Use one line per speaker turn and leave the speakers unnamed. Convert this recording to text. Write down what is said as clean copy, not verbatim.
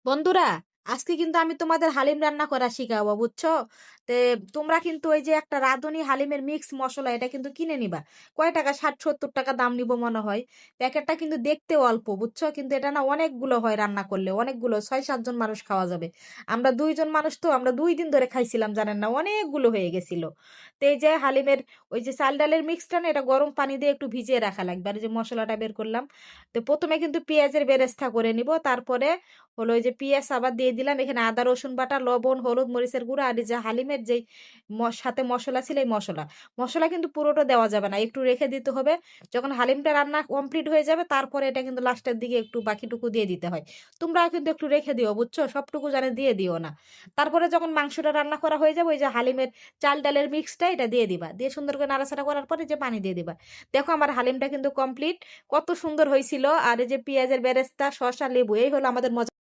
বন্ধুরা, আজকে কিন্তু আমি তোমাদের হালিম রান্না করা শিখাবো, বুঝছো? তে তোমরা কিন্তু ওই যে একটা রাঁধুনি হালিমের মিক্স মসলা এটা কিন্তু কিনে নিবা। কয় টাকা? 60-70 টাকা দাম নিব মনে হয়। প্যাকেটটা কিন্তু দেখতে অল্প, বুঝছো, কিন্তু এটা না অনেকগুলো হয়, রান্না করলে অনেকগুলো, 6-7 জন মানুষ খাওয়া যাবে। আমরা 2 জন মানুষ, তো আমরা 2 দিন ধরে খাইছিলাম, জানেন না, অনেকগুলো হয়ে গেছিল। তো এই যে হালিমের ওই যে চাল ডালের মিক্সটা না, এটা গরম পানি দিয়ে একটু ভিজিয়ে রাখা লাগবে। আর এই যে মশলাটা বের করলাম, তো প্রথমে কিন্তু পেঁয়াজের বেরেস্তা করে নিব, তারপরে হলো ওই যে পেঁয়াজ আবার দিয়ে দিলাম, এখানে আদা রসুন বাটা, লবণ, হলুদ, মরিচের গুঁড়া, আর এই যে হালিমের যেই সাথে মশলা ছিল, এই মশলা মশলা কিন্তু পুরোটা দেওয়া যাবে না, একটু রেখে দিতে হবে। যখন হালিমটা রান্না কমপ্লিট হয়ে যাবে, তারপরে এটা কিন্তু লাস্টের দিকে একটু বাকিটুকু দিয়ে দিতে হয়। তোমরাও কিন্তু একটু রেখে দিও, বুঝছো, সবটুকু জানে দিয়ে দিও না। তারপরে যখন মাংসটা রান্না করা হয়ে যাবে, ওই যে হালিমের চাল ডালের মিক্সটা এটা দিয়ে দিবা, দিয়ে সুন্দর করে নাড়াচাড়া করার পরে যে পানি দিয়ে দিবা। দেখো আমার হালিমটা কিন্তু কমপ্লিট, কত সুন্দর হয়েছিল। আর এই যে পেঁয়াজের বেরেস্তা, শসা, লেবু, এই হলো আমাদের মজা।